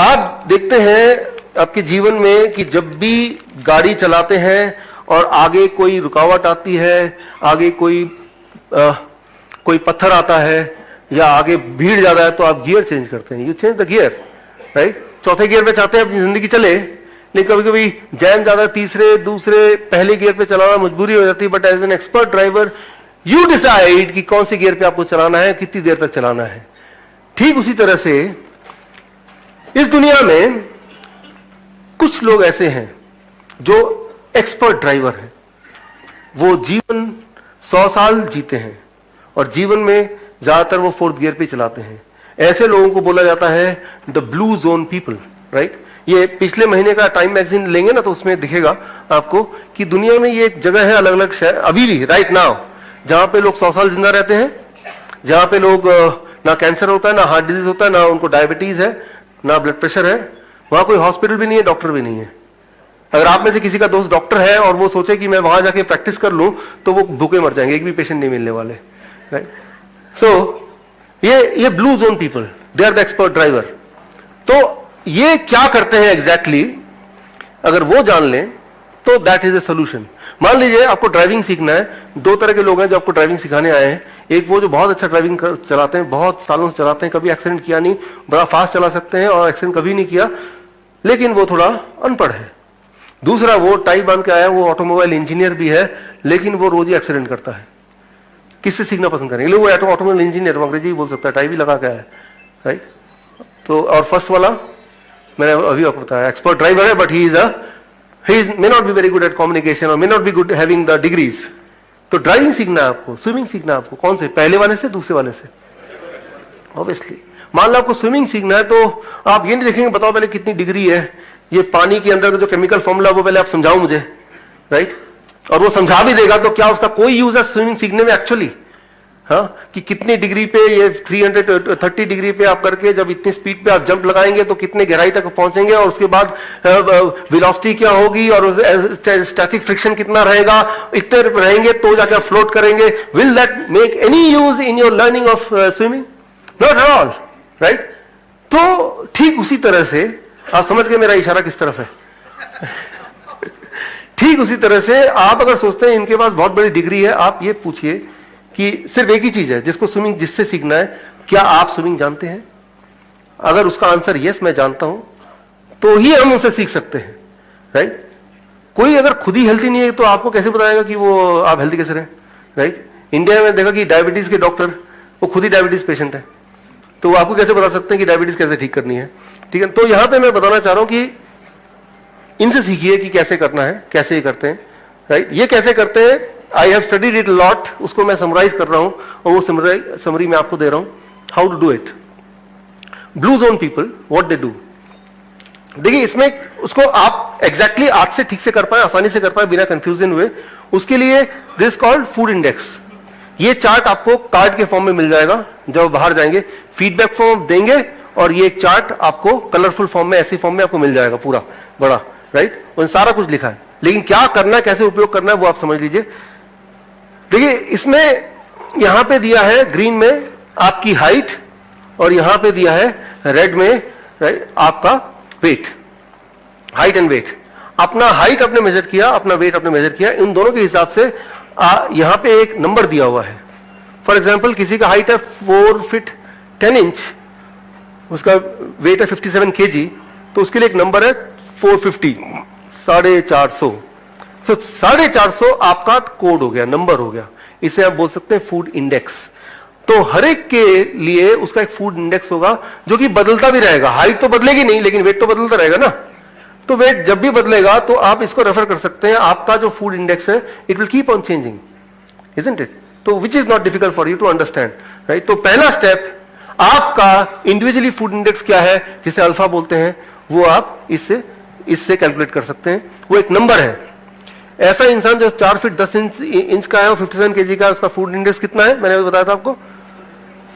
आप देखते हैं आपके जीवन में कि जब भी गाड़ी चलाते हैं और आगे कोई रुकावट आती है, आगे कोई पत्थर आता है या आगे भीड़ ज्यादा है, तो आप गियर चेंज करते हैं। You change the gear, right. चौथे गियर पे चाहते हैं अपनी जिंदगी चले, लेकिन कभी कभी जैम ज्यादा, तीसरे, दूसरे, पहले गियर पे चलाना मजबूरी हो जाती है। But as an expert driver you decide कि कौन से गियर पे आपको चलाना है, कितनी देर तक चलाना है। ठीक उसी तरह से इस दुनिया में कुछ लोग ऐसे हैं जो एक्सपर्ट ड्राइवर हैं। वो जीवन 100 साल जीते हैं और जीवन में ज्यादातर वो 4th गियर पे चलाते हैं। ऐसे लोगों को बोला जाता है the blue zone people, right. ये पिछले महीने का टाइम मैगजीन लेंगे ना, तो उसमें दिखेगा आपको कि दुनिया में ये एक जगह है, अलग अलग शहर अभी भी राइट नाउ, जहां पे लोग 100 साल जिंदा रहते हैं, जहां पे लोग ना कैंसर होता है, ना हार्ट डिजीज होता है, ना उनको डायबिटीज है, ना ब्लड प्रेशर है। वहां कोई हॉस्पिटल भी नहीं है, डॉक्टर भी नहीं है। अगर आप में से किसी का दोस्त डॉक्टर है और वो सोचे कि मैं वहां जाके प्रैक्टिस कर लूं, तो वो भूखे मर जाएंगे, एक भी पेशेंट नहीं मिलने वाले, राइट। सो ये blue zone people, they are the expert driver. तो ये क्या करते हैं एग्जैक्टली, अगर वो जान लें तो दैट इज ए सोल्यूशन। मान लीजिए आपको ड्राइविंग सीखना है। 2 तरह के लोग हैं जो आपको ड्राइविंग सिखाने आए हैं। एक वो जो बहुत अच्छा ड्राइविंग चलाते हैं, बहुत सालों से चलाते हैं, कभी एक्सीडेंट किया नहीं, बड़ा फास्ट चला सकते हैं और एक्सीडेंट कभी नहीं किया, लेकिन वो थोड़ा अनपढ़ है। दूसरा वो टाई बांध के आया, वो ऑटोमोबाइल इंजीनियर भी है, लेकिन वो रोज ही एक्सीडेंट करता है। किससे सीखना पसंद करेंगे? वो ऑटोमोबाइल इंजीनियर, अंग्रेजी बोल सकता है, टाई भी लगा के आया, राइट। तो और फर्स्ट वाला मैंने अभी आपको बताया, एक्सपर्ट ड्राइवर है, but he may not be very good at communication or may not be good having the degrees. तो ड्राइविंग सीखना है आपको, स्विमिंग सीखना है आपको। कौन से? पहले वाले से, दूसरे वाले से? ऑब्वियसली। मान लो आपको स्विमिंग सीखना है, तो आप ये नहीं देखेंगे बताओ पहले कितनी डिग्री है, ये पानी के अंदर जो केमिकल फॉर्मूला वो पहले आप समझाओ मुझे, राइट। और वो समझा भी देगा तो क्या उसका कोई यूज है स्विमिंग सीखने में एक्चुअली? हाँ, कि कितनी डिग्री पे, ये 330 डिग्री पे आप करके जब इतनी स्पीड पे आप जंप लगाएंगे तो कितने गहराई तक पहुंचेंगे, और उसके बाद वेलोसिटी क्या होगी और स्टैटिक फ्रिक्शन कितना रहेगा, इतने रहेंगे तो जाके आप फ्लोट करेंगे। Will that make any use in your learning of swimming? Not at all, right. तो ठीक उसी तरह से आप समझ गए मेरा इशारा किस तरफ है? ठीक उसी तरह से आप अगर सोचते हैं इनके पास बहुत बड़ी डिग्री है, आप ये पूछिए कि सिर्फ एक ही चीज है जिसको स्विमिंग जिससे सीखना है, क्या आप स्विमिंग जानते हैं? अगर उसका आंसर यस मैं जानता हूं तो ही हम उसे सीख सकते हैं, राइट। कोई अगर खुद ही हेल्थी नहीं है तो आपको कैसे बताएगा कि वो आप हेल्थी कैसे रहे, राइट। इंडिया में देखा कि डायबिटीज के डॉक्टर वो खुद ही डायबिटीज पेशेंट है, तो वो आपको कैसे बता सकते हैं कि डायबिटीज कैसे ठीक करनी है? ठीक है। तो यहां पर मैं बताना चाह रहा हूं कि इनसे सीखिए कि कैसे करना है, कैसे ये करते हैं, राइट। ये कैसे करते हैं, I have studied it lot, उसको मैं समराइज कर रहा हूं और वो समरी मैं आपको दे रहा हूं, how to do it. Blue zone people what they do, देखिए इसमें उसको आप एग्जैक्टली आज से ठीक से कर पाए, आसानी से कर पाए, बिना कंफ्यूजन हुए, उसके लिए दिस कॉल्ड फूड इंडेक्स। ये चार्ट आपको कार्ड के फॉर्म में मिल जाएगा जब बाहर जाएंगे, फीडबैक फॉर्म देंगे और ये चार्ट आपको कलरफुल फॉर्म में, ऐसी फॉर्म में आपको मिल जाएगा पूरा बड़ा, राइट। और सारा कुछ लिखा है, लेकिन क्या करना है, कैसे उपयोग करना है वो आप समझ लीजिए। देखिए इसमें यहां पे दिया है ग्रीन में आपकी हाइट और यहां पे दिया है रेड में आपका वेट, हाइट एंड वेट। अपना हाइट आपने मेजर किया, अपना वेट आपने मेजर किया, इन दोनों के हिसाब से यहां पे एक नंबर दिया हुआ है। फॉर एग्जांपल किसी का हाइट है 4 फीट 10 इंच, उसका वेट है 57 kg, तो उसके लिए एक नंबर है 450, 450। तो 450 आपका कोड हो गया, नंबर हो गया, इसे आप बोल सकते हैं फूड इंडेक्स। तो हर एक के लिए उसका एक फूड इंडेक्स होगा जो कि बदलता भी रहेगा। हाइट तो बदलेगी नहीं, लेकिन वेट तो बदलता रहेगा ना। तो वेट जब भी बदलेगा तो आप इसको रेफर कर सकते हैं, आपका जो फूड इंडेक्स है it will keep on changing, isn't it? तो which is not difficult for you to understand, right. तो पहला स्टेप, आपका इंडिविजुअली फूड इंडेक्स क्या है, जिसे अल्फा बोलते हैं, वो आप इससे कैलकुलेट कर सकते हैं। वो एक नंबर है। ऐसा इंसान जो 4 फीट 10 इंच का है और 57 kg का है, उसका फूड इंडेक्स कितना है? मैंने बताया था आपको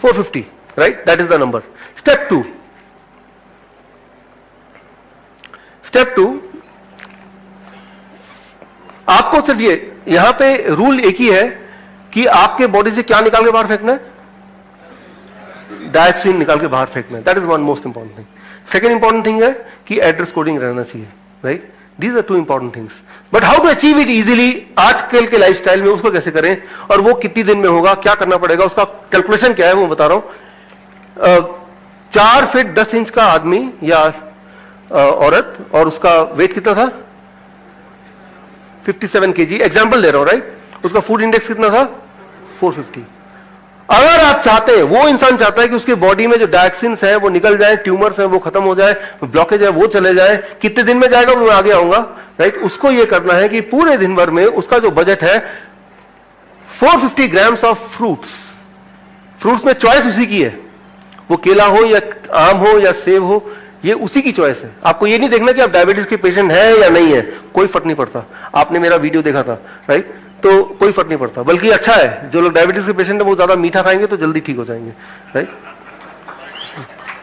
450, right. That is the number. Step 2, आपको सिर्फ ये यहां पे रूल एक ही है कि आपके बॉडी से क्या निकाल के बाहर फेंकना है? डायऑक्सिन निकाल के बाहर फेंकना है। That is one most important thing. Second important thing है कि एड्रेस कोडिंग रहना चाहिए, right? These are two important things. But how to achieve it easily आजकल के लाइफस्टाइल में, उसको कैसे करें और वो कितनी दिन में होगा, क्या करना पड़ेगा, उसका कैलकुलेशन क्या है वो बता रहा हूं। 4 फीट 10 इंच का आदमी या औरत, और उसका वेट कितना था? 57 kg, एग्जाम्पल दे रहा हूं, राइट? उसका फूड इंडेक्स कितना था? 450। अगर आप चाहते हैं, वो इंसान चाहता है कि उसके बॉडी में जो डायक्सिन्स है वो निकल जाए, ट्यूमर्स है वो खत्म हो जाए, ब्लॉकेज है वो चले जाए, कितने दिन में जाएगा वो मैं आगे आऊंगा, राइट? उसको ये करना है कि पूरे दिन भर में उसका जो बजट है 450 ग्राम्स ऑफ फ्रूट्स। फ्रूट्स में चॉइस उसी की है, वो केला हो या आम हो या सेब हो, ये उसी की चॉइस है। आपको ये नहीं देखना कि आप डायबिटीज के पेशेंट हैं या नहीं है, कोई फर्क नहीं पड़ता। आपने मेरा वीडियो देखा था, राइट? तो कोई फर्क नहीं पड़ता, बल्कि अच्छा है जो लोग डायबिटीज के पेशेंट है वो ज्यादा मीठा खाएंगे तो जल्दी ठीक हो जाएंगे, राइट?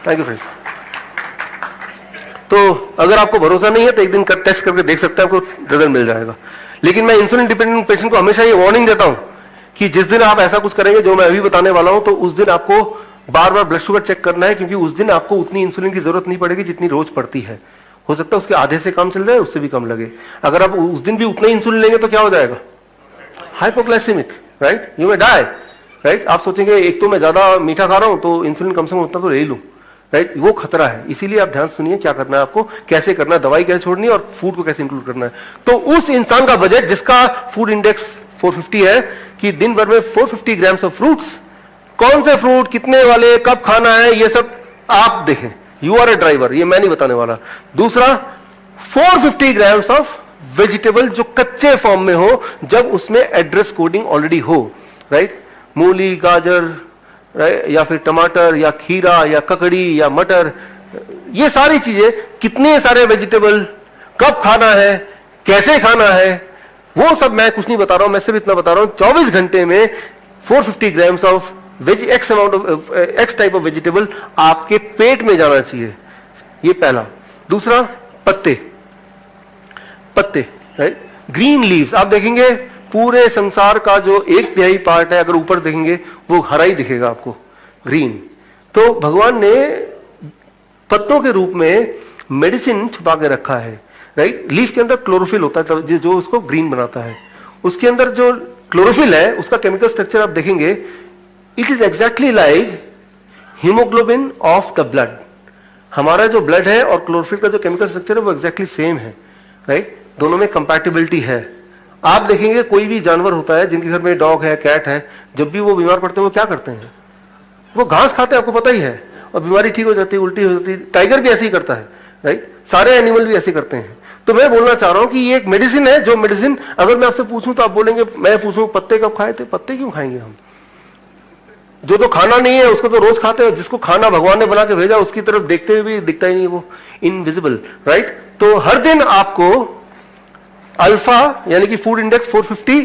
Thank you friends. तो अगर आपको भरोसा नहीं है तो एक दिन टेस्ट करके देख सकते हैं, आपको रिजल्ट मिल जाएगा। लेकिन मैं इंसुलिन डिपेंडेंट पेशेंट को हमेशा ये वार्निंग देता हूं कि जिस दिन आप ऐसा कुछ करेंगे जो मैं अभी बताने वाला हूं, तो उस दिन आपको बार बार ब्लड शुगर चेक करना है, क्योंकि उस दिन आपको उतनी इंसुलिन की जरूरत नहीं पड़ेगी जितनी रोज पड़ती है। हो सकता है उसके आधे से कम चल जाए, उससे भी कम लगे। अगर आप उस दिन भी उतना ही इंसुलिन लेंगे तो क्या हो जाएगा? Hypoglycemic, right? You may die, right? आप सोचेंगे एक तो मैं ज्यादा मीठा खा रहा हूं तो इंसुलिन कम से कम उतना तो ले ही लूं, राइट? वो खतरा है। इसीलिए आप ध्यान सुनिए क्या करना है आपको, कैसे करना है, दवाई कैसे छोड़नी है और फूड को कैसे इंक्लूड करना है। तो उस इंसान का बजट जिसका फूड इंडेक्स 450 है, कि दिन भर में 450 ग्राम्स ऑफ फ्रूट्स, कौन से फ्रूट, कितने वाले, कब खाना है, ये सब आप देखें। यू आर ए ड्राइवर, ये मैं नहीं बताने वाला। दूसरा, 450 ग्राम्स ऑफ वेजिटेबल जो कच्चे फॉर्म में हो, जब उसमें एड्रेस कोडिंग ऑलरेडी हो, राइट? मूली, गाजर, या फिर टमाटर या खीरा या ककड़ी या मटर, ये सारी चीजें, कितने सारे वेजिटेबल, कब खाना है, कैसे खाना है, वो सब मैं कुछ नहीं बता रहा हूं। मैं सिर्फ इतना बता रहा हूं 24 घंटे में 450 grams of x type of vegetable आपके पेट में जाना चाहिए, ये पहला। दूसरा, पत्ते, राइट? ग्रीन लीव्स, आप देखेंगे पूरे संसार का जो 1/3 पार्ट है, अगर ऊपर देखेंगे वो हरा ही दिखेगा आपको, ग्रीन। तो भगवान ने पत्तों के रूप में मेडिसिन छुपा के रखा है, राइट? लीफ के अंदर क्लोरोफिल होता है जो उसको ग्रीन बनाता है। उसके अंदर जो क्लोरोफिल है उसका केमिकल स्ट्रक्चर आप देखेंगे, it is exactly like haemoglobin of the blood. हमारा जो ब्लड है और क्लोरोफिल का जो केमिकल स्ट्रक्चर है वो एग्जैक्टली सेम है, राइट? दोनों में कंपैटिबिलिटी है। आप देखेंगे कोई भी जानवर होता है, जिनके घर में डॉग है, कैट है, जब भी वो बीमार पड़ते हैं वो क्या करते हैं? वो घास खाते हैं, आपको पता ही है, और बीमारी ठीक हो जाती है, उल्टी हो जाती है। टाइगर भी ऐसे ही करता है, राइट? सारे एनिमल भी ऐसे करते हैं। तो मैं बोलना चाह रहा हूं कि ये एक मेडिसिन है, जो मेडिसिन अगर मैं आपसे पूछूं तो आप बोलेंगे, मैं पूछूं पत्ते कब खाए थे? पत्ते क्यों खाएंगे हम? जो तो खाना नहीं है उसको तो रोज खाते हैं, जिसको खाना भगवान ने बना के भेजा उसकी तरफ देखते हुए भी दिखता ही नहीं, वो इनविजिबल, राइट? तो हर दिन आपको अल्फा यानी कि फूड इंडेक्स 450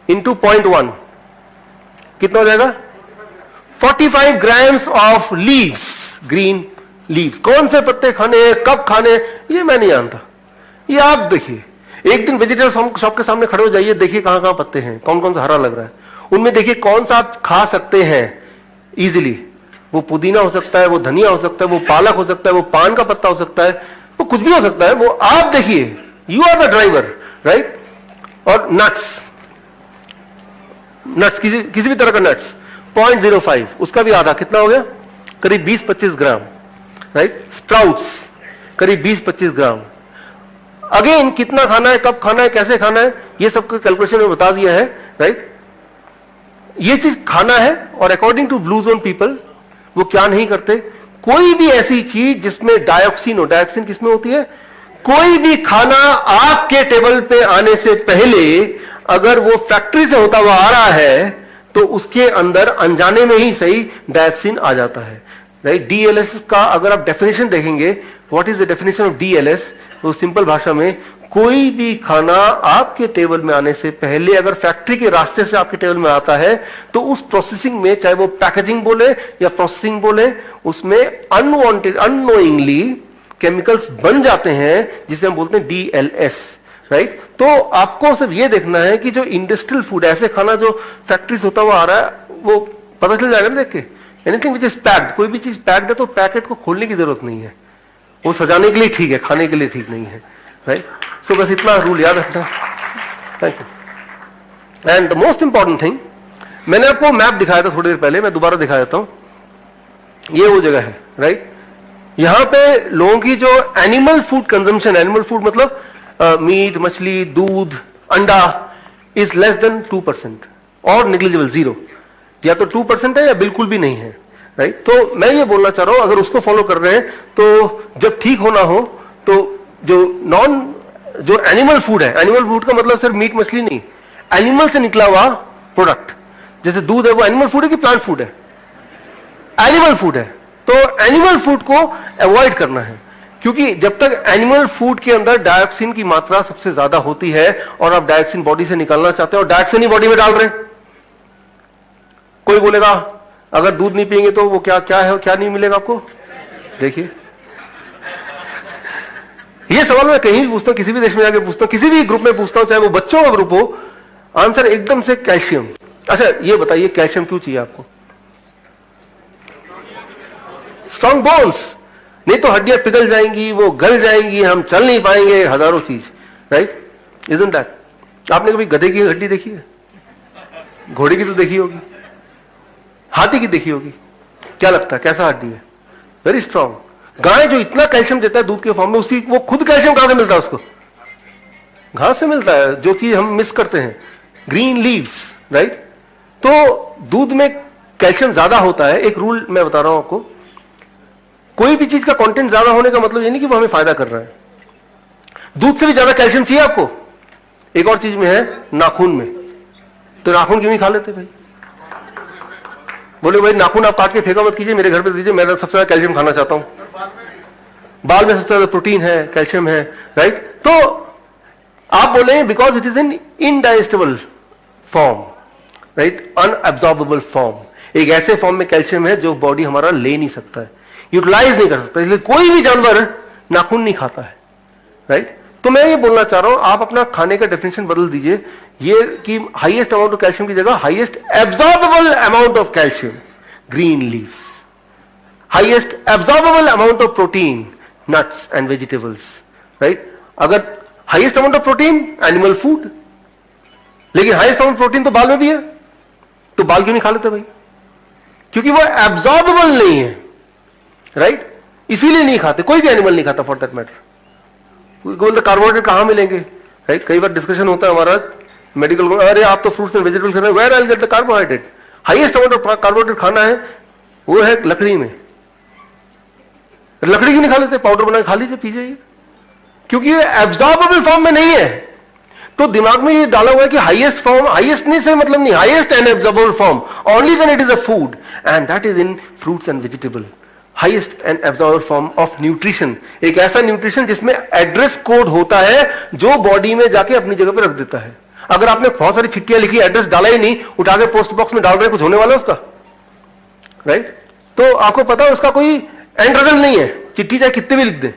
इंटू 0.1 कितना हो जाएगा? 45 grams of leaves, green leaves. कौन से पत्ते खाने हैं, कब खाने हैं, ये मैं नहीं जानता, ये आप देखिए। एक दिन वेजिटेबल शॉप के सामने खड़े हो जाइए, देखिए कहां कहां पत्ते हैं, कौन कौन सा हरा लग रहा है, उनमें देखिए कौन सा आप खा सकते हैं इजीली। वो पुदीना हो सकता है, वो धनिया हो सकता है, वो पालक हो सकता है, वो पान का पत्ता हो सकता है, वो कुछ भी हो सकता है, वो आप देखिए। You are the driver, right? और नट्स, किसी भी तरह का नट्स 0.05, उसका भी आधा, कितना हो गया? करीब 20-25 ग्राम, राइट? स्प्राउट्स करीब 20-25 ग्राम। अगेन कितना खाना है, कब खाना है, कैसे खाना है, ये सब कैलकुलेशन में बता दिया है, राइट? ये चीज खाना है। और according to blue zone people वो क्या नहीं करते, कोई भी ऐसी चीज जिसमें डायोक्सिन हो, डायोक्सिन किसमें होती है? कोई भी खाना आपके टेबल पे आने से पहले अगर वो फैक्ट्री से होता हुआ आ रहा है तो उसके अंदर अनजाने में ही सही डायोक्सिन आ जाता है, राइट? डीएलएस का अगर आप डेफिनेशन देखेंगे, what is the definition of DLS, वो सिंपल भाषा में, कोई भी खाना आपके टेबल में आने से पहले अगर फैक्ट्री के रास्ते से आपके टेबल में आता है तो उस प्रोसेसिंग में, चाहे वो पैकेजिंग बोले या प्रोसेसिंग बोले, उसमें अनवांटेड, अननोइंगली केमिकल्स बन जाते हैं जिसे हम बोलते हैं डीएलएस, राइट? तो आपको सिर्फ ये देखना है कि जो इंडस्ट्रियल फूड, ऐसे खाना जो फैक्ट्री से होता हुआ आ रहा है, वो पता चल जाएगा ना देख के। एनीथिंग विच इज पैक्ड, कोई भी चीज पैक्ड है तो पैकेट को खोलने की जरूरत नहीं है, वो सजाने के लिए ठीक है, खाने के लिए ठीक नहीं है, राइट? सो बस इतना रूल याद रखना। Thank you. And the most important thing, मैंने आपको मैप दिखाया था थोड़ी देर पहले, मैं दोबारा दिखा देता हूं। ये वो जगह है, राइट? यहां पे लोगों की जो animal food consumption, animal food मतलब मीट, मछली, दूध, अंडा, इज लेस देन 2% और निग्लिजिबल, 0। या तो 2% है या बिल्कुल भी नहीं है, राइट? तो मैं ये बोलना चाह रहा हूं, अगर उसको फॉलो कर रहे हैं तो जब ठीक होना हो तो जो एनिमल फूड है, एनिमल फूड का मतलब सिर्फ मीट मछली नहीं, एनिमल से निकला हुआ प्रोडक्ट, जैसे दूध है, वो एनिमल फूड है कि प्लांट फूड है? एनिमल फूड है। तो एनिमल फूड को अवॉइड करना है, क्योंकि जब तक एनिमल फूड के अंदर डायोक्सिन की मात्रा सबसे ज्यादा होती है और आप डायोक्सिन बॉडी से निकालना चाहते हैं और डायोक्सिन ही बॉडी में डाल रहे हैं। कोई बोलेगा अगर दूध नहीं पिएंगे तो वो क्या क्या है, क्या नहीं मिलेगा आपको? देखिए, ये सवाल मैं कहीं भी पूछता हूं, किसी भी देश में जाके पूछता हूं, किसी भी ग्रुप में पूछता हूं, चाहे वो बच्चों का ग्रुप हो, आंसर एकदम से कैल्शियम। अच्छा ये बताइए कैल्शियम क्यों चाहिए आपको? स्ट्रॉन्ग बोन्स, नहीं तो हड्डियां पिघल जाएंगी, वो गल जाएंगी, हम चल नहीं पाएंगे, हजारों चीज, राइट? Isn't that? आपने कभी गधे की हड्डी देखी है? घोड़े की तो देखी होगी, हाथी की देखी होगी, क्या लगता है कैसा हड्डी है? Very strong. गाय जो इतना कैल्शियम देता है दूध के फॉर्म में, उसकी वो खुद कैल्शियम कहां से मिलता है उसको? घास से मिलता है, जो कि हम मिस करते हैं, ग्रीन लीव्स, राइट? तो दूध में कैल्शियम ज्यादा होता है। एक रूल मैं बता रहा हूं आपको, कोई भी चीज का कंटेंट ज्यादा होने का मतलब ये नहीं कि वो हमें फायदा कर रहा है। दूध से भी ज्यादा कैल्शियम चाहिए आपको। एक और चीज में है, नाखून में, तो नाखून क्यों नहीं खा लेते भाई? बोले भाई नाखून आप काट के फेंका मत कीजिए, मेरे घर पे दीजिए, मैं सबसे ज्यादा कैल्शियम खाना चाहता हूं। बाल में सबसे ज्यादा प्रोटीन है, कैल्शियम है, राइट? तो आप बोले because it is in indigestible form, right? Unabsorbable form. एक ऐसे फॉर्म में कैल्शियम है जो बॉडी हमारा ले नहीं सकता है, यूटिलाइज नहीं कर सकता, इसलिए कोई भी जानवर नाखून नहीं खाता है, राइट? तो मैं ये बोलना चाह रहा हूं, आप अपना खाने का डेफिनेशन बदल दीजिए, ये कि हाईएस्ट अमाउंट ऑफ कैल्शियम की जगह highest absorbable amount of calcium, green leaves. Highest absorbable amount of protein, nuts and vegetables, right? अगर highest amount of protein, animal food, लेकिन हाईएस्ट अमाउंट प्रोटीन तो बाल में भी है, तो बाल क्यों नहीं खा लेते भाई? क्योंकि वो एब्सॉर्बेबल नहीं है, राइट? इसीलिए नहीं खाते, कोई भी एनिमल नहीं खाता फॉर दैट मैटर। बोलते कार्बोहाइड्रेट कहां मिलेंगे, राइट? कई बार डिस्कशन होता है हमारा मेडिकल में, अरे आप तो फ्रूट्स एंड वेजिटेबल खा रहे हैं, where I will get the carbohydrate? Highest amount of carbohydrate खाना है वो है लकड़ी में। लकड़ी क्यों नहीं खा लेते? पाउडर बना के खा लीजिए, पीजिए, क्योंकि ये एब्सॉर्बेबल फॉर्म में नहीं है। तो दिमाग में ये डाला हुआ है कि हाईएस्ट फॉर्म, हाईएस्ट नहीं से मतलब नहीं, highest and absorbable form, only then it is a food, and that is in fruits and vegetable. Highest and absorbable form of nutrition, एक ऐसा न्यूट्रिशन जिसमें एड्रेस कोड होता है जो बॉडी में जाके अपनी जगह पे रख देता है। अगर आपने बहुत सारी चिट्ठियां लिखी, एड्रेस डाला ही नहीं, उठा के पोस्ट बॉक्स में डाल रहे, कुछ होने वाला है उसका, राइट? तो आपको पता है उसका कोई एंड रिजल्ट नहीं है, चिट्ठी चाहे कितने भी लिख दे।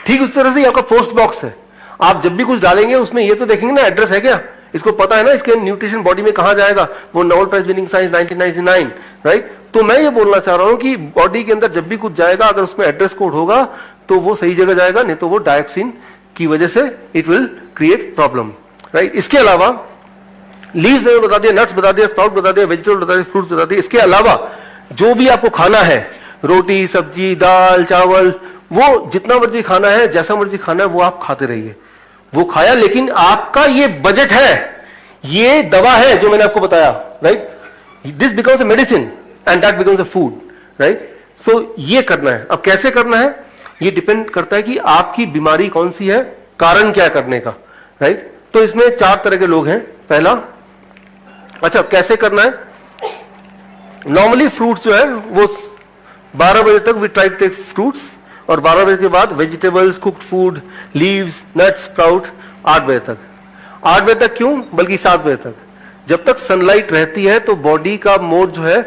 ठीक उस तरह से आपका पोस्ट बॉक्स है, आप जब भी कुछ डालेंगे उसमें ये तो देखेंगे ना एड्रेस है क्या, इसको पता है ना इसके न्यूट्रिशन बॉडी में कहां जाएगा, वो Nobel prize winning science 1999, right? तो मैं ये बोलना चाह रहा हूं कि बॉडी के अंदर जब भी कुछ जाएगा, अगर उसमें एड्रेस कोड होगा तो वो सही जगह जाएगा, नहीं तो वो डायोक्सिन की वजह से it will create problem, right? इसके अलावा लीव्स में बता दिया, नट्स बता दिया, स्प्राउट बता दिया, वेजिटेबल बता दिया, फ्रूट्स बता दिया। इसके अलावा जो भी आपको खाना है, रोटी, सब्जी, दाल, चावल, वो जितना मर्जी खाना है, जैसा मर्जी खाना है, वो आप खाते रहिए। वो खाया, लेकिन आपका ये बजट है, ये दवा है जो मैंने आपको बताया, right? This becomes a medicine and that becomes a food, right? So ये करना है। अब कैसे करना है ये डिपेंड करता है कि आपकी बीमारी कौन सी है, कारण क्या करने का, राइट? तो इसमें 4 तरह के लोग हैं। पहला, अच्छा कैसे करना है? नॉर्मली फ्रूट्स जो है वो 12 बजे तक we try to take fruits, और 12 बजे के बाद vegetables, cooked food, leaves, nuts, sprout 8 बजे तक। 8 बजे तक क्यों, बल्कि 7 बजे तक। जब तक सनलाइट रहती है तो बॉडी का मोड जो है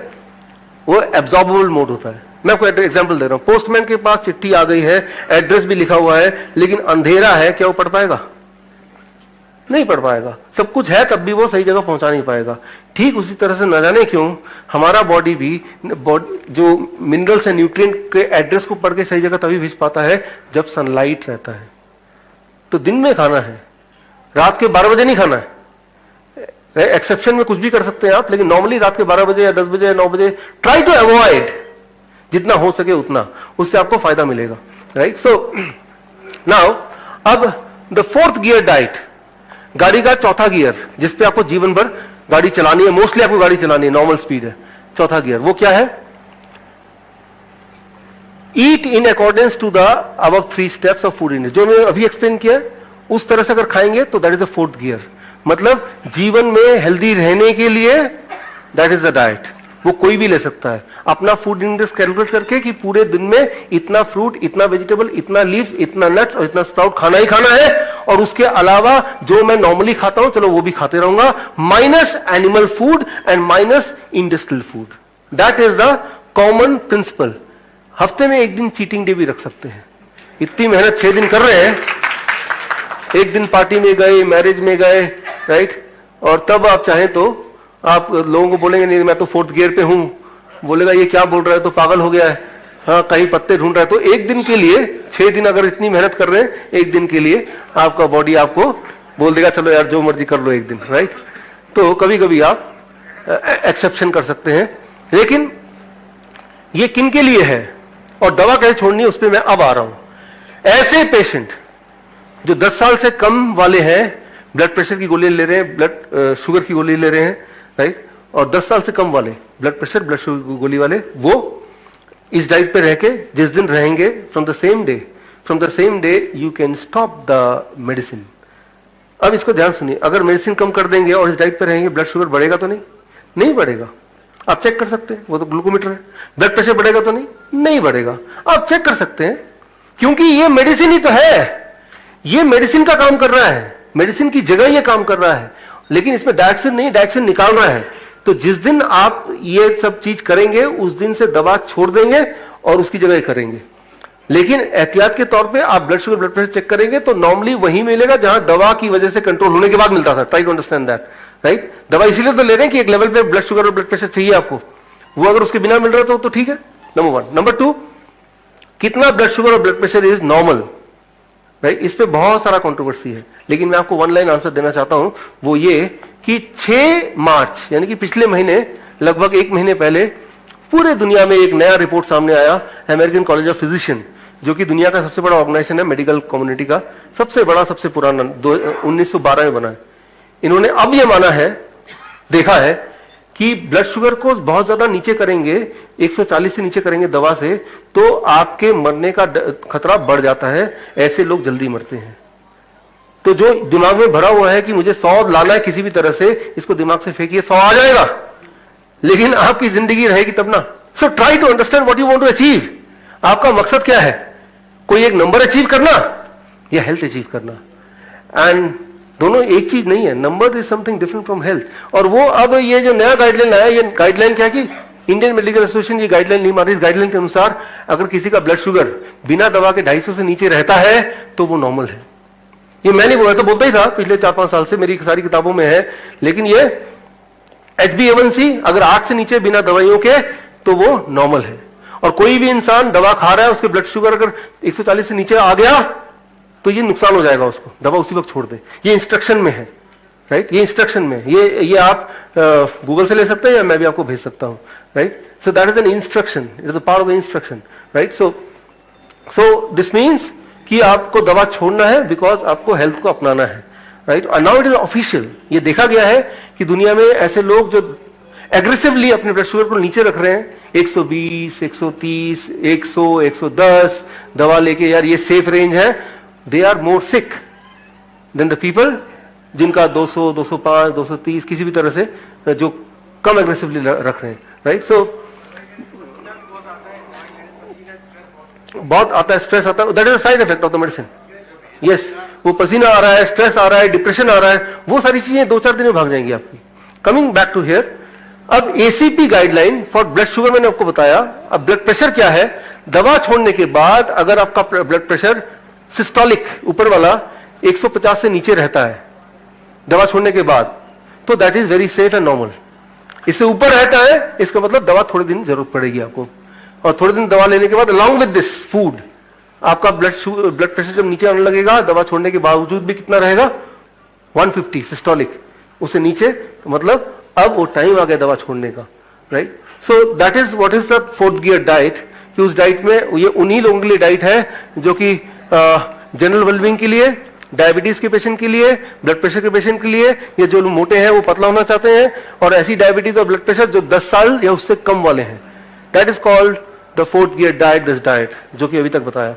वो एब्सॉर्बेबल मोड होता है। मैं आपको एग्जांपल दे रहा हूं, पोस्टमैन के पास चिट्ठी आ गई है, एड्रेस भी लिखा हुआ है, लेकिन अंधेरा है, क्या वो पढ़ पाएगा? नहीं पढ़ पाएगा। सब कुछ है तब भी वो सही जगह पहुंचा नहीं पाएगा। ठीक उसी तरह से न जाने क्यों हमारा बॉडी भी जो मिनरल्स एंड न्यूट्रिएंट के एड्रेस को पढ़ के सही जगह तभी भेज पाता है जब सनलाइट रहता है। तो दिन में खाना है, रात के 12 बजे नहीं खाना है। एक्सेप्शन में कुछ भी कर सकते हैं आप, लेकिन नॉर्मली रात के 12 बजे या 10 बजे या 9 बजे ट्राई टू अवॉइड, जितना हो सके उतना, उससे आपको फायदा मिलेगा। राइट, सो नाउ अब द फोर्थ गियर डाइट, गाड़ी का चौथा गियर जिसपे आपको जीवन भर गाड़ी चलानी है, मोस्टली आपको गाड़ी चलानी है, नॉर्मल स्पीड है, चौथा गियर, वो क्या है? Eat in accordance to the above 3 steps of food index. जो मैंने अभी एक्सप्लेन किया उस तरह से अगर खाएंगे तो that is the fourth gear. मतलब जीवन में हेल्दी रहने के लिए दैट इज द डाइट। वो कोई भी ले सकता है अपना फूड इंडेक्स कैलकुलेट करके कि पूरे दिन में इतना फ्रूट, इतना वेजिटेबल, इतना लीव्स, इतना नट्स और इतना स्प्राउट खाना ही खाना है, और उसके अलावा जो मैं नॉर्मली खाता हूं चलो वो भी खाते रहूंगा, minus animal food and minus industrial food. That is the common principle. हफ्ते में एक दिन चीटिंग डे भी रख सकते हैं। इतनी मेहनत 6 दिन कर रहे हैं, एक दिन पार्टी में गए, मैरिज में गए, राइट, और तब आप चाहें तो आप लोगों को बोलेंगे नहीं मैं तो फोर्थ गियर पे हूं, बोलेगा ये क्या बोल रहा है, तो पागल हो गया है, हाँ कहीं पत्ते ढूंढ रहा है। तो एक दिन के लिए 6 दिन अगर इतनी मेहनत कर रहे हैं, एक दिन के लिए आपका बॉडी आपको बोल देगा चलो यार जो मर्जी कर लो एक दिन, राइट। तो कभी कभी आप एक्सेप्शन कर सकते हैं, लेकिन ये किन के लिए है और दवा कैसे छोड़नी है उस पर मैं अब आ रहा हूं। ऐसे पेशेंट जो 10 साल से कम वाले हैं, ब्लड प्रेशर की गोली ले रहे हैं, ब्लड शुगर की गोली ले रहे हैं, राइट, और 10 साल से कम वाले ब्लड प्रेशर ब्लड शुगर की गोली वाले, वो इस डाइट पे रह के जिस दिन रहेंगे from the same day you can stop the medicine. अब इसको ध्यान सुनिए, अगर मेडिसिन कम कर देंगे और इस डाइट पे रहेंगे, ब्लड शुगर बढ़ेगा तो नहीं बढ़ेगा। आप चेक कर सकते हैं, वो तो ग्लूकोमीटर है। ब्लड प्रेशर बढ़ेगा तो नहीं बढ़ेगा। आप चेक कर सकते हैं, क्योंकि ये मेडिसिन ही तो है, ये मेडिसिन का काम कर रहा है, मेडिसिन की जगह ये काम कर रहा है, लेकिन इसमें डायक्सिन नहीं, डायक्सिन निकाल रहा है। तो जिस दिन आप ये सब चीज करेंगे उस दिन से दवा छोड़ देंगे और उसकी जगह करेंगे। लेकिन एहतियात के तौर पे आप blood sugar blood pressure check करेंगे तो नॉर्मली वही मिलेगा जहां दवा की वजह से कंट्रोल होने के बाद मिलता था। Try to understand that, right. दवा इसीलिए तो ले रहे हैं कि एक लेवल पे ब्लड शुगर और ब्लड प्रेशर चाहिए आपको, वो अगर उसके बिना मिल रहा तो ठीक है, नंबर 1। नंबर 2, कितना ब्लड शुगर और blood pressure is normal, right. इस पे बहुत सारा कंट्रोवर्सी है, लेकिन मैं आपको 1 लाइन आंसर देना चाहता हूं, वो ये कि 6 मार्च यानी कि पिछले महीने, लगभग 1 महीने पहले, पूरे दुनिया में एक नया रिपोर्ट सामने आया। अमेरिकन कॉलेज ऑफ फिजिशियन, जो कि दुनिया का सबसे बड़ा ऑर्गेनाइजेशन है मेडिकल कम्युनिटी का, सबसे बड़ा सबसे पुराना, 1912 में बना है। इन्होंने अब यह माना है, देखा है कि ब्लड शुगर को बहुत ज्यादा नीचे करेंगे, 140 से नीचे करेंगे दवा से, तो आपके मरने का खतरा बढ़ जाता है, ऐसे लोग जल्दी मरते हैं। तो जो दिमाग में भरा हुआ है कि मुझे 100 लाना है किसी भी तरह से, इसको दिमाग से फेंकिए, 100 आ जाएगा, लेकिन आपकी जिंदगी रहेगी तब ना। So try to understand what you want to achieve. आपका मकसद क्या है? कोई एक नंबर अचीव करना या हेल्थ अचीव करना? एंड दोनों एक चीज नहीं है, number is something different from health. और वो अब ये जो नया गाइडलाइन आया, ये गाइडलाइन क्या कि इंडियन मेडिकल एसोसिएशन ये गाइडलाइन नहीं मान रही। इस गाइडलाइन के अनुसार अगर किसी का ब्लड शुगर बिना दवा के 250 से नीचे रहता है तो वो नॉर्मल है। ये मैं नहीं बोला, तो बोलता ही था पिछले 4-5 साल से, मेरी सारी किताबों में है। लेकिन ये HbA1c अगर 8 से नीचे बिना दवाइयों के तो वो नॉर्मल है। और कोई भी इंसान दवा खा रहा है, उसके ब्लड शुगर अगर 140 से नीचे आ गया तो ये नुकसान हो जाएगा उसको, दवा उसी वक्त छोड़ दे। ये इंस्ट्रक्शन में है, राइट, ये इंस्ट्रक्शन में, ये आप गूगल से ले सकते हैं या मैं भी आपको भेज सकता हूं, right. So that is an instruction, it is a part of the instruction, right. So this means कि आपको दवा छोड़ना है बिकॉज आपको हेल्थ को अपनाना है, राइट। और नाउ इट इज ऑफिशियल, ये देखा गया है कि दुनिया में ऐसे लोग जो एग्रेसिवली अपने ब्लड शुगर को नीचे रख रहे हैं, 120, 130, 100, 110 दवा लेके, यार ये सेफ रेंज है, they are more sick than the people जिनका 200, 205, 230 किसी भी तरह से जो कम एग्रेसिवली रख रहे हैं, राइट। सो बहुत आता है, स्ट्रेस आता है, that is a side effect of the medicine. Yes, वो पसीना आ रहा है, स्ट्रेस आ रहा है, डिप्रेशन आ रहा है, वो सारी चीजें 2-4 दिन में भाग जाएंगी आपकी। कमिंग बैक टू हियर, अब ACP guideline for blood sugar मैंने आपको बताया। अब ब्लड प्रेशर क्या है? दवा छोड़ने के बाद अगर आपका ब्लड प्रेशर सिस्टोलिक ऊपर वाला 150 से नीचे रहता है, दवा छोड़ने के बाद, तो that is very safe and normal. इससे ऊपर रहता है, इसका मतलब दवा थोड़े दिन जरूरत पड़ेगी आपको, और थोड़े दिन दवा लेने के बाद अलॉन्ग विद दिस फूड आपका ब्लड प्रेशर जब नीचे आने लगेगा, दवा छोड़ने के बावजूद भी कितना रहेगा, 150 सिस्टोलिक, उससे नीचे, तो मतलब अब वो टाइम आ गया दवा छोड़ने का, right. So that is what is the fourth gear diet, कि उस डाइट में ये उन्हीं लोगों के लिए डाइट है जो कि जनरल वेलबींग के लिए, डायबिटीज के पेशेंट के लिए, ब्लड प्रेशर के पेशेंट के लिए, ये जो लोग मोटे हैं वो पतला होना चाहते हैं, और ऐसी डायबिटीज और ब्लड प्रेशर जो 10 साल या उससे कम वाले हैं, that is called the fourth gear diet, this diet, जो कि अभी तक बताया।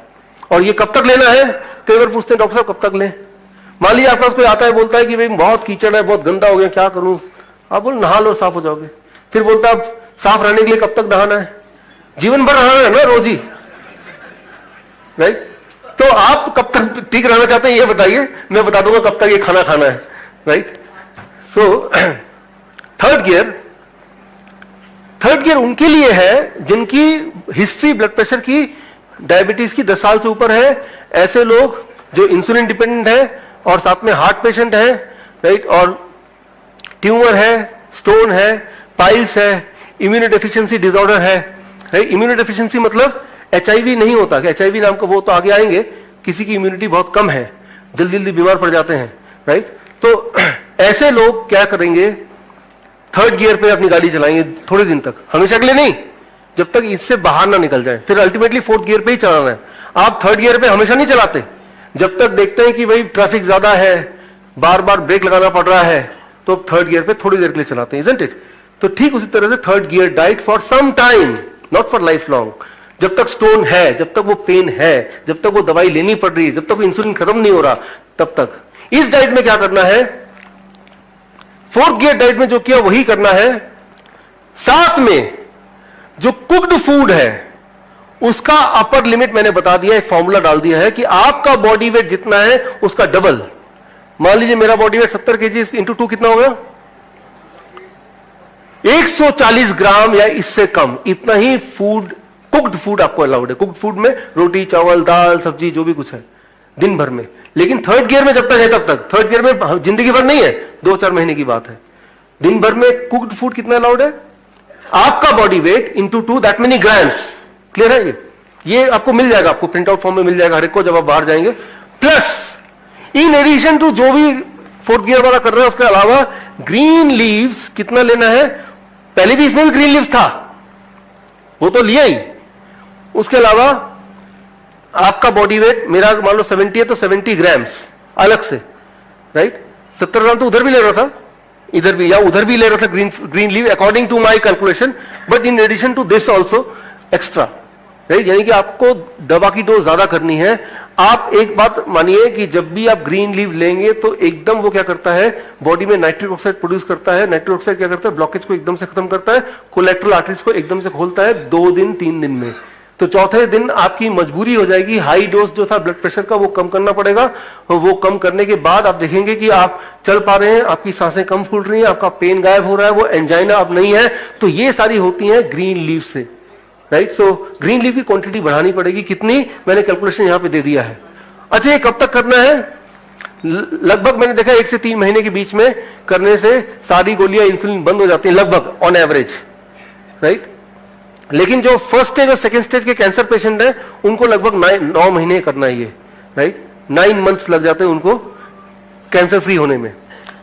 और ये कब तक लेना है, कई बार पूछते हैं डॉक्टर साहब कब तक लें। मान लीजिए आपके पास कोई आता है, बोलता है कि भाई बहुत कीचड़ है, बहुत गंदा हो गया, क्या करूं, आप बोल नहा लो साफ हो जाओगे। फिर बोलता है साफ रहने के लिए कब तक नहाना है, जीवन भर नहाना है ना रोज ही, राइट। तो आप कब तक ठीक रहना चाहते हैं ये बताइए, मैं बता दूंगा कब तक ये खाना खाना है, राइट। सो थर्ड गियर उनके लिए है जिनकी हिस्ट्री ब्लड प्रेशर की, डायबिटीज की 10 साल से ऊपर है, ऐसे लोग जो इंसुलिन डिपेंडेंट है और साथ में हार्ट पेशेंट है, राइट, और ट्यूमर है, स्टोन है, पाइल्स है, इम्यूनोडेफिशिएंसी डिसऑर्डर है, राइट। इम्यूनोडेफिशिएंसी मतलब HIV नहीं होता, कि HIV नाम का वो तो आगे आएंगे, किसी की इम्यूनिटी बहुत कम है, जल्दी जल्दी बीमार पड़ जाते हैं, राइट। तो ऐसे लोग क्या करेंगे, थर्ड गियर पे अपनी गाड़ी चलाएंगे थोड़े दिन तक, हमेशा के लिए नहीं, जब तक इससे बाहर ना निकल जाए, फिर अल्टीमेटली फोर्थ गियर पे ही चलाना है। आप थर्ड गियर पे हमेशा नहीं चलाते, जब तक देखते हैं कि भाई ट्रैफिक ज्यादा है, बार बार ब्रेक लगाना पड़ रहा है, तो थर्ड गियर पे थोड़ी देर के लिए चलाते हैं, इजंट इट। तो ठीक उसी तरह से third gear diet for some time, not for life long, जब तक स्टोन है, जब तक वो पेन है, जब तक वो दवाई लेनी पड़ रही है, जब तक वो इंसुलिन खत्म नहीं हो रहा, तब तक। इस डाइट में क्या करना है, फोर्थ गियर डाइट में जो किया वही करना है, साथ में जो कुक्ड फूड है उसका अपर लिमिट मैंने बता दिया, एक फॉर्मूला डाल दिया है कि आपका बॉडी वेट जितना है उसका डबल। मान लीजिए मेरा बॉडी वेट 70 kg इंटू 2 कितना हो गया, 140 ग्राम या इससे कम, इतना ही फूड, कुक्ड फूड आपको अलाउड है। कुक्ड फूड में रोटी, चावल, दाल, सब्जी, जो भी कुछ है दिन भर में। लेकिन थर्ड गियर में जब तक है तब तक, थर्ड गियर में जिंदगी भर नहीं है, 2-4 महीने की बात है। दिन भर में कुक्ड फूड कितना अलाउड है, आपका body weight into 2, that many grams. Clear है ये आपको मिल जाएगा, आपको प्रिंट आउट फॉर्म में मिल जाएगा हर एक को जब आप बाहर जाएंगे। प्लस इन एडिशन टू जो भी फोर्थ गियर वाला कर रहा है उसके अलावा ग्रीन लीव्स कितना लेना है, पहले भी इसमें भी ग्रीन लीव्स था, वो तो लिया ही। उसके अलावा आपका बॉडी वेट, मेरा मान लो 70 है तो 70 ग्राम्स अलग से, राइट। 70 ग्राम तो उधर भी ले रहा था, इधर भी या उधर भी ले रहा था green leave, according to my calculation, but in addition to this also extra, right. यानी कि आपको दवा की डोज ज्यादा करनी है। आप एक बात मानिए कि जब भी आप ग्रीन लीव लेंगे तो एकदम वो क्या करता है, बॉडी में नाइट्रिक ऑक्साइड प्रोड्यूस करता है। नाइट्रिक ऑक्साइड क्या करता है, ब्लॉकेज को एकदम से खत्म करता है, कोलेट्रल आर्टरीज को एकदम से खोलता है 2 दिन 3 दिन में। तो चौथे दिन आपकी मजबूरी हो जाएगी, हाई डोज जो था ब्लड प्रेशर का वो कम करना पड़ेगा। वो कम करने के बाद आप देखेंगे कि आप चल पा रहे हैं, आपकी सांसें कम फूल रही हैं, आपका पेन गायब हो रहा है, वो एंजाइना अब नहीं है। तो ये सारी होती हैं ग्रीन लीव से, राइट। सो ग्रीन लीव की क्वांटिटी बढ़ानी पड़ेगी, कितनी, मैंने कैलकुलेशन यहां पे दे दिया है। अच्छा ये कब तक करना है, लगभग मैंने देखा 1 से 3 महीने के बीच में करने से सारी गोलियां इंसुलिन बंद हो जाती हैं लगभग, ऑन एवरेज, राइट। लेकिन जो फर्स्ट स्टेज और सेकंड स्टेज के कैंसर पेशेंट हैं उनको लगभग 9 महीने करना है ये, राइट। 9 मंथ्स लग जाते हैं उनको कैंसर फ्री होने में।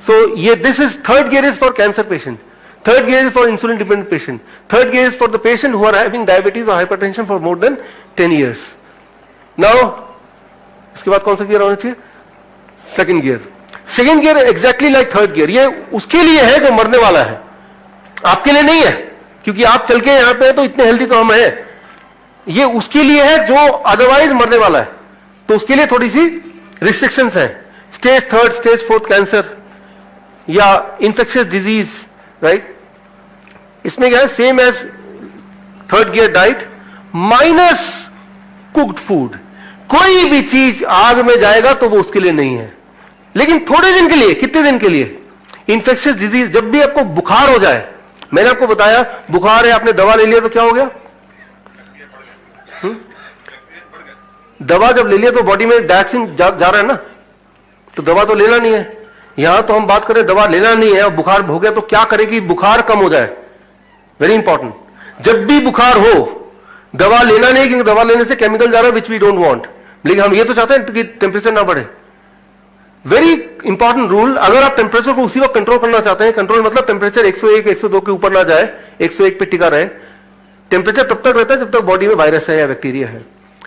सो ये this is third gear is for cancer patient, third gear is for insulin dependent patient, third gear is for the patient who are having diabetes और hypertension for more than 10 years। Now इसके बाद कौन सा gear होना चाहिए, second gear. Second gear exactly like third gear, ये उसके लिए है जो मरने वाला है, आपके लिए नहीं है, क्योंकि आप चल के यहां पे तो इतने हेल्दी तो हम हैं। ये उसके लिए है जो अदरवाइज मरने वाला है, तो उसके लिए थोड़ी सी रिस्ट्रिक्शंस हैं। स्टेज 3, स्टेज 4 कैंसर या इंफेक्शियस डिजीज, राइट। इसमें क्या है, same as third gear diet minus cooked food. कोई भी चीज आग में जाएगा तो वो उसके लिए नहीं है, लेकिन थोड़े दिन के लिए, कितने दिन के लिए, इंफेक्शियस डिजीज, जब भी आपको बुखार हो जाए, मैंने आपको बताया बुखार है, आपने दवा ले लिया तो क्या हो गया, दवा जब ले लिया तो बॉडी में डायऑक्सिन जा रहा है ना, तो दवा तो लेना नहीं है। यहां तो हम बात करें दवा लेना नहीं है और बुखार हो गया तो क्या करें कि बुखार कम हो जाए। वेरी इंपॉर्टेंट, जब भी बुखार हो दवा लेना नहीं, क्योंकि दवा लेने से केमिकल जा रहा है विच वी डोंट वांट, लेकिन हम ये तो चाहते हैं कि टेम्परेचर ना बढ़े। वेरी इंपॉर्टेंट रूल, अगर आप टेम्परेचर को उसी वक्त कंट्रोल करना चाहते हैं, कंट्रोल मतलब टेम्परेचर 101 102 के ऊपर ना जाए, 101 पे टिका रहे। टेम्परेचर तब तक रहता है जब तक बॉडी में वायरस है या बैक्टीरिया है।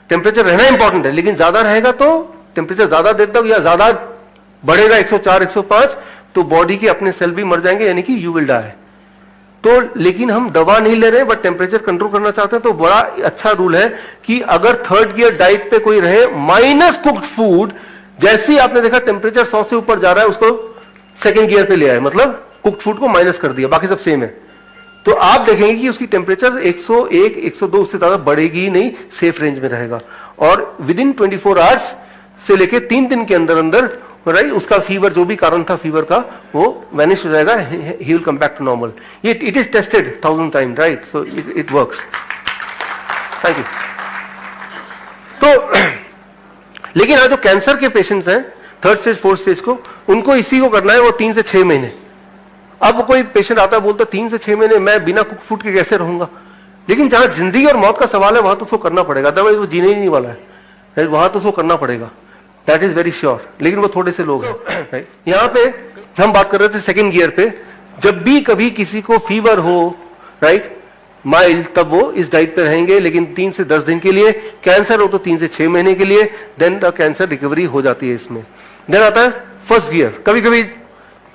टेम्परेचर रहना इंपॉर्टेंट है, लेकिन ज्यादा रहेगा तो टेम्परेचर ज्यादा देर तक या ज्यादा बढ़ेगा 104 105 तो बॉडी के अपने सेल भी मर जाएंगे, यानी कि यू विल डाई। तो लेकिन हम दवा नहीं ले रहे बट टेम्परेचर कंट्रोल करना चाहते हैं, तो बड़ा अच्छा रूल है कि अगर थर्ड गियर डाइट पे कोई रहे, माइनस कुक्ड फूड, जैसे ही आपने देखा टेम्परेचर 100 से ऊपर जा रहा है उसको सेकंड गियर पे ले आए, मतलब कुक्ड फूड को माइनस कर दिया, बाकी सब सेम है। तो आप देखेंगे कि उसकी टेम्परेचर 101 102 उससे ज्यादा बढ़ेगी ही नहीं, सेफ रेंज में रहेगा। और विद इन 24 आवर्स से लेके 3 दिन के अंदर अंदर राइट उसका फीवर, जो भी कारण था फीवर का, वो वैनिश हो जाएगा, he will come back to normal. ये it is tested 1000 time, right, so it works. Thank you. तो लेकिन आज जो कैंसर के पेशेंट्स हैं 3rd स्टेज 4th स्टेज को, उनको इसी को करना है, वो 3 से 6 महीने। अब कोई पेशेंट आता है बोलता 3 से 6 महीने मैं बिना कुक फूड के कैसे रहूंगा, लेकिन जहां जिंदगी और मौत का सवाल है वहां तो उसको करना पड़ेगा, अदरवाइज वो जीने ही नहीं वाला है, वहां तो उसको करना पड़ेगा, दैट इज वेरी श्योर। लेकिन वो थोड़े से लोग हैं। यहां पे हम बात कर रहे थे सेकंड गियर पे, जब भी कभी किसी को फीवर हो राइट माइल्ड, तब वो इस डाइट पे रहेंगे, लेकिन 3 से 10 दिन के लिए। कैंसर हो तो 3 से 6 महीने के लिए, देन द कैंसर रिकवरी हो जाती है इसमें। देन आता है फर्स्ट गियर। कभी कभी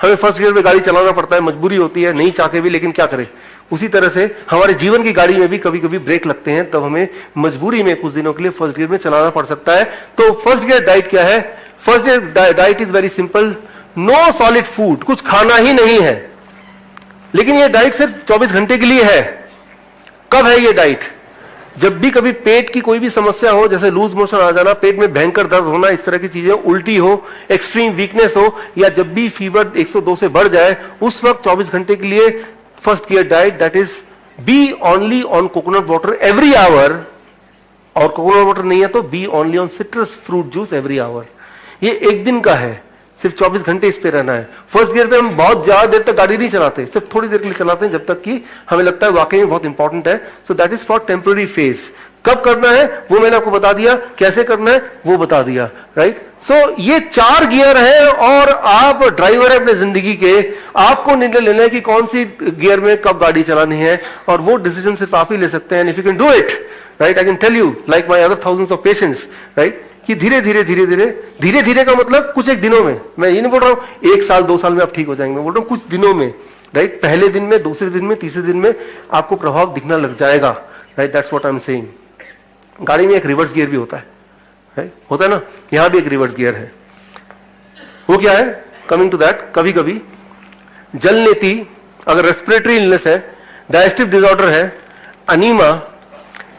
हमें फर्स्ट गियर में गाड़ी चलाना पड़ता है, मजबूरी होती है, नहीं चाहते भी, लेकिन क्या करें। उसी तरह से हमारे जीवन की गाड़ी में भी कभी कभी ब्रेक लगते हैं, तब हमें मजबूरी में कुछ दिनों के लिए फर्स्ट गियर में चलाना पड़ सकता है। तो फर्स्ट गियर डाइट क्या है? First gear diet is very simple, no solid food, कुछ खाना ही नहीं है। लेकिन ये डाइट सिर्फ 24 घंटे के लिए है। कब है ये डाइट? जब भी कभी पेट की कोई भी समस्या हो, जैसे लूज मोशन आ जाना, पेट में भयंकर दर्द होना, इस तरह की चीजें, उल्टी हो, एक्सट्रीम वीकनेस हो, या जब भी फीवर 102 से बढ़ जाए, उस वक्त 24 घंटे के लिए first gear diet, that is be only on coconut water every hour, और कोकोनट वाटर नहीं है तो be only on citrus fruit juice every hour. ये एक दिन का है, सिर्फ 24 घंटे इस पे रहना है। फर्स्ट गियर पे हम बहुत ज्यादा देर तक गाड़ी नहीं चलाते, सिर्फ थोड़ी देर के लिए चलाते हैं, जब तक कि हमें लगता है वाकई में बहुत इंपॉर्टेंट है। सो that is for temporary phase. कब करना है वो मैंने आपको बता दिया, कैसे करना है वो बता दिया, राइट। सो ये 4 गियर है, और आप ड्राइवर है अपने जिंदगी के, आपको निर्णय लेना है कि कौन सी गियर में कब गाड़ी चलानी है, और वो डिसीजन सिर्फ आप ही ले सकते हैं। If you can do it, right, I can tell you like my other thousands of patients, right, कि धीरे धीरे धीरे धीरे धीरे धीरे का मतलब कुछ एक दिनों में, मैं ये नहीं बोल रहा हूं 1 साल 2 साल में आप ठीक हो जाएंगे, मैं बोल रहा हूं कुछ दिनों में, राइट। पहले दिन में, दूसरे दिन में, तीसरे दिन में आपको प्रभाव दिखना लग जाएगा, right, that's what I am saying. गाड़ी में एक रिवर्स गियर भी होता है, राइट, होता है ना, यहां भी एक रिवर्स गियर है। वो क्या है? कमिंग टू दैट, कभी कभी जलनेती, अगर रेस्पिरेटरी इलनेस है, डाइजेस्टिव डिसऑर्डर है, अनीमा,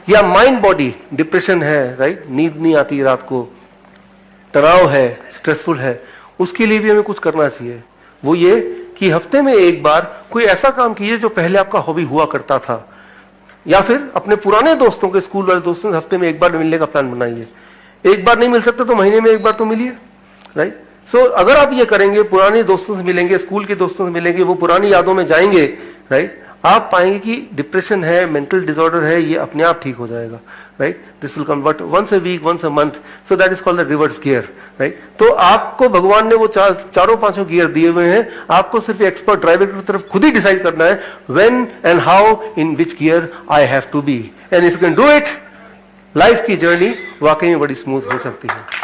या माइंड बॉडी डिप्रेशन है, राइट, नींद नहीं आती रात को, तनाव है, स्ट्रेसफुल है, उसके लिए भी हमें कुछ करना चाहिए। वो ये कि हफ्ते में एक बार कोई ऐसा काम कीजिए जो पहले आपका हॉबी हुआ करता था, या फिर अपने पुराने दोस्तों के, स्कूल वाले दोस्तों से हफ्ते में एक बार मिलने का प्लान बनाइए। एक बार नहीं मिल सकते तो महीने में एक बार तो मिलिए, राइट। सो अगर आप ये करेंगे, पुराने दोस्तों से मिलेंगे, स्कूल के दोस्तों से मिलेंगे, वो पुरानी यादों में जाएंगे, राइट, आप पाएंगे कि डिप्रेशन है, मेंटल डिसऑर्डर है, ये अपने आप ठीक हो जाएगा, right. This will come but once a week, once a month, so that is called the reverse gear, right. तो आपको भगवान ने वो चारों पांचों गियर दिए हुए हैं, आपको सिर्फ एक्सपर्ट ड्राइवर की तरफ खुद ही डिसाइड करना है when and how, in which gear I have to be, and if you can do it, life की जर्नी वाकई में बड़ी स्मूथ हो सकती है।